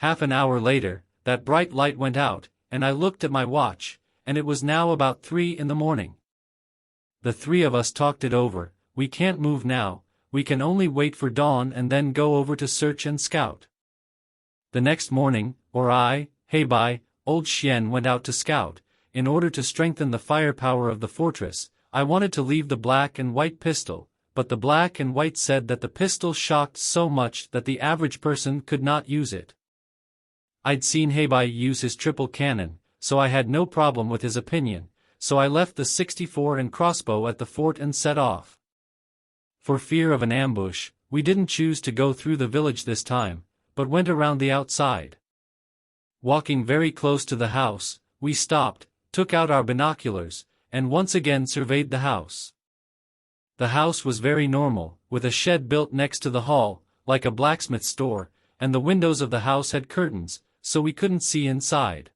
Half an hour later, that bright light went out, and I looked at my watch, and it was now about 3 in the morning. The three of us talked it over. We can't move now, we can only wait for dawn and then go over to search and scout. The next morning, Heibai, old Xian went out to scout. In order to strengthen the firepower of the fortress, I wanted to leave the black and white pistol, but the black and white said that the pistol shocked so much that the average person could not use it. I'd seen Heibai use his triple cannon, so I had no problem with his opinion, so I left the 64 and crossbow at the fort and set off. For fear of an ambush, we didn't choose to go through the village this time, but went around the outside. Walking very close to the house, we stopped, took out our binoculars, and once again surveyed the house. The house was very normal, with a shed built next to the hall, like a blacksmith store, and the windows of the house had curtains, so we couldn't see inside.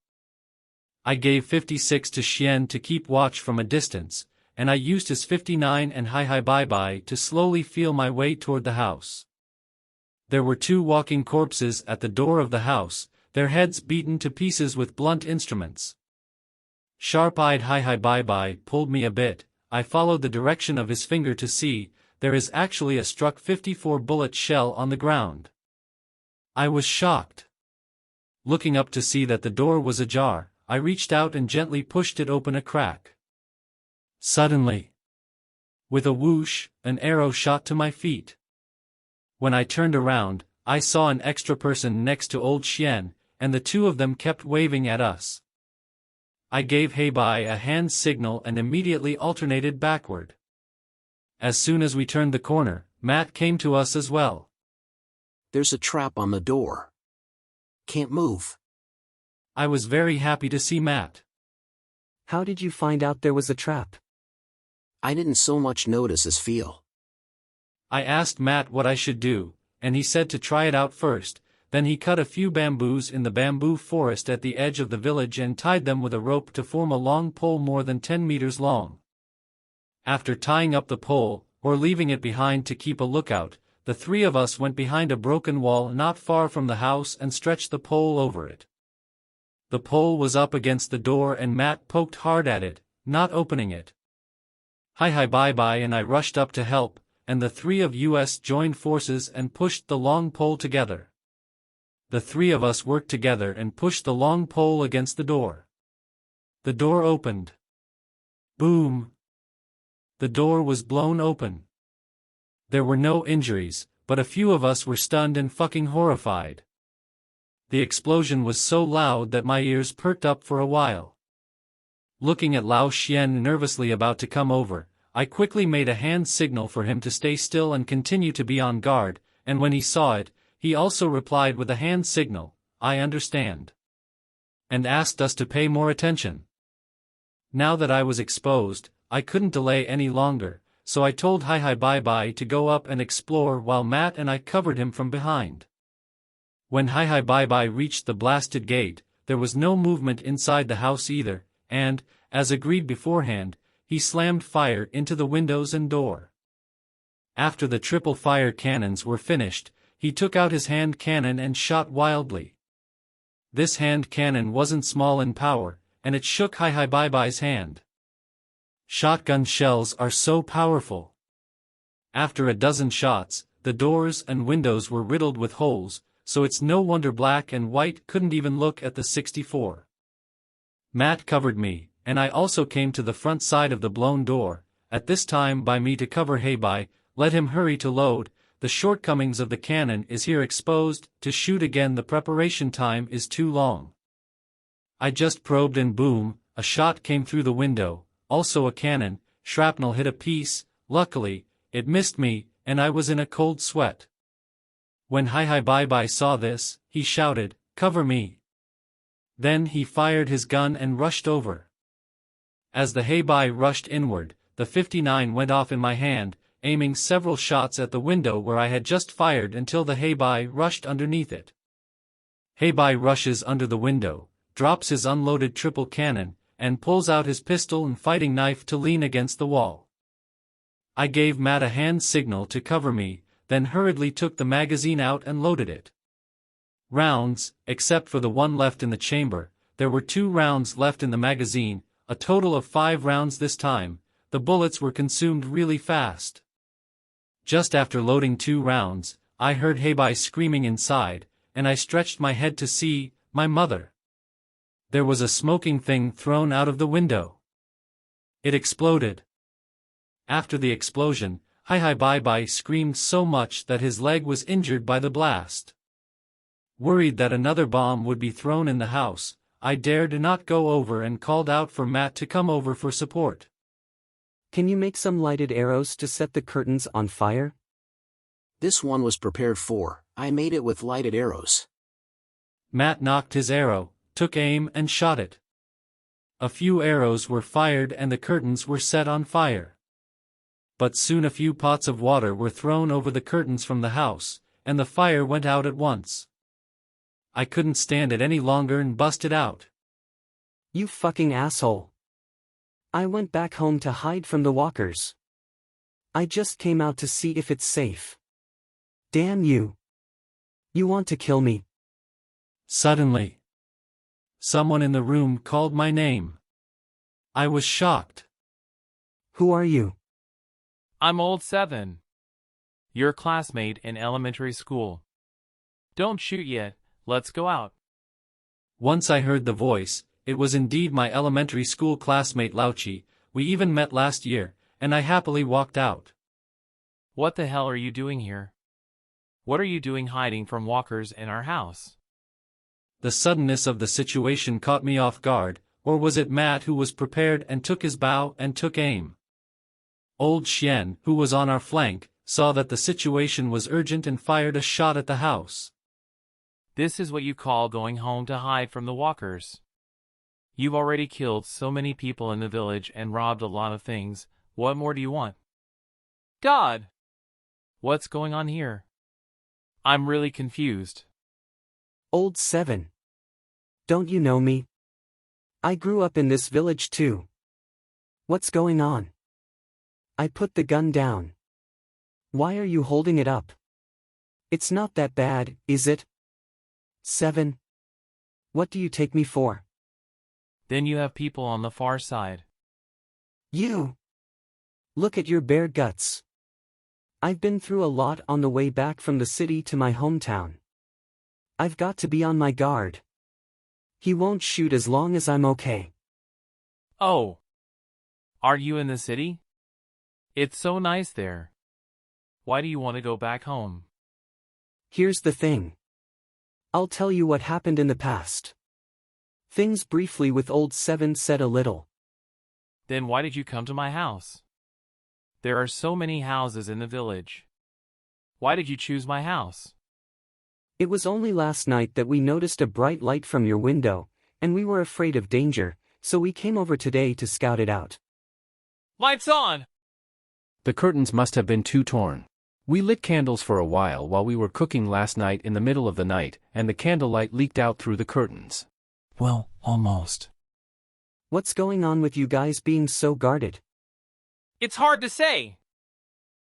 I gave 56 to Xian to keep watch from a distance, and I used his 59 and Heibai to slowly feel my way toward the house. There were 2 walking corpses at the door of the house, their heads beaten to pieces with blunt instruments. Sharp-eyed Heibai pulled me a bit. I followed the direction of his finger to see, there is actually a struck 54 bullet shell on the ground. I was shocked. Looking up to see that the door was ajar, I reached out and gently pushed it open a crack. Suddenly, with a whoosh, an arrow shot to my feet. When I turned around, I saw an extra person next to old Xian, and the 2 of them kept waving at us. I gave Heibai a hand signal and immediately alternated backward. As soon as we turned the corner, Matt came to us as well. There's a trap on the door. Can't move. I was very happy to see Matt. How did you find out there was a trap? I didn't so much notice as feel. I asked Matt what I should do, and he said to try it out first. Then he cut a few bamboos in the bamboo forest at the edge of the village and tied them with a rope to form a long pole more than 10 meters long. After tying up the pole, or leaving it behind to keep a lookout, the 3 of us went behind a broken wall not far from the house and stretched the pole over it. The pole was up against the door and Matt poked hard at it, not opening it. Heibai and I rushed up to help, and the 3 of us joined forces and pushed the long pole together. The 3 of us worked together and pushed the long pole against the door. The door opened. Boom! The door was blown open. There were no injuries, but a few of us were stunned and fucking horrified. The explosion was so loud that my ears perked up for a while. Looking at Lao Xian nervously about to come over, I quickly made a hand signal for him to stay still and continue to be on guard, and when he saw it, he also replied with a hand signal, "I understand," and asked us to pay more attention. Now that I was exposed, I couldn't delay any longer, so I told Heibai to go up and explore while Matt and I covered him from behind. When Heibai reached the blasted gate, there was no movement inside the house either, and, as agreed beforehand, he slammed fire into the windows and door. After the triple fire cannons were finished, he took out his hand cannon and shot wildly. This hand cannon wasn't small in power, and it shook Heibai's hand. Shotgun shells are so powerful. After a dozen shots, the doors and windows were riddled with holes, so it's no wonder Black and White couldn't even look at the 64. Matt covered me, and I also came to the front side of the blown door, at this time by me to cover Heibai, let him hurry to load. The shortcomings of the cannon is here exposed. To shoot again the preparation time is too long. I just probed and boom, a shot came through the window, also a cannon, shrapnel hit a piece, luckily, it missed me, and I was in a cold sweat. When Heibai saw this, he shouted, "Cover me!" Then he fired his gun and rushed over. As the Heibai rushed inward, the 59 went off in my hand, aiming several shots at the window where I had just fired until the Heibai rushed underneath it. Heibai rushes under the window, drops his unloaded triple cannon, and pulls out his pistol and fighting knife to lean against the wall. I gave Matt a hand signal to cover me, then hurriedly took the magazine out and loaded it. rounds, except for the one left in the chamber. There were 2 rounds left in the magazine, a total of 5 rounds this time. The bullets were consumed really fast. Just after loading 2 rounds, I heard TieBa screaming inside, and I stretched my head to see my mother. There was a smoking thing thrown out of the window. It exploded. After the explosion, TieBa screamed so much that his leg was injured by the blast. Worried that another bomb would be thrown in the house, I dared not go over and called out for Matt to come over for support. Can you make some lighted arrows to set the curtains on fire? This one was prepared for. I made it with lighted arrows. Matt knocked his arrow, took aim and shot it. A few arrows were fired and the curtains were set on fire. But soon a few pots of water were thrown over the curtains from the house, and the fire went out at once. I couldn't stand it any longer and busted out. You fucking asshole. I went back home to hide from the walkers. I just came out to see if it's safe. Damn you. You want to kill me? Suddenly, someone in the room called my name. I was shocked. Who are you? I'm old 7. Your classmate in elementary school. Don't shoot yet, let's go out. Once I heard the voice, it was indeed my elementary school classmate Lauchi. We even met last year, and I happily walked out. What the hell are you doing here? What are you doing hiding from walkers in our house? The suddenness of the situation caught me off guard, or was it Matt who was prepared and took his bow and took aim? Old Xian, who was on our flank, saw that the situation was urgent and fired a shot at the house. This is what you call going home to hide from the walkers. You've already killed so many people in the village and robbed a lot of things. What more do you want? God! What's going on here? I'm really confused. Old 7. Don't you know me? I grew up in this village too. What's going on? I put the gun down. Why are you holding it up? It's not that bad, is it? 7. What do you take me for? Then you have people on the far side. You! Look at your bare guts. I've been through a lot on the way back from the city to my hometown. I've got to be on my guard. He won't shoot as long as I'm okay. Oh! Are you in the city? It's so nice there. Why do you want to go back home? Here's the thing. I'll tell you what happened in the past. Things briefly with old 7 said a little. Then why did you come to my house? There are so many houses in the village. Why did you choose my house? It was only last night that we noticed a bright light from your window, and we were afraid of danger, so we came over today to scout it out. Lights on! The curtains must have been too torn. We lit candles for a while we were cooking last night in the middle of the night, and the candlelight leaked out through the curtains. Well, almost. What's going on with you guys being so guarded? It's hard to say.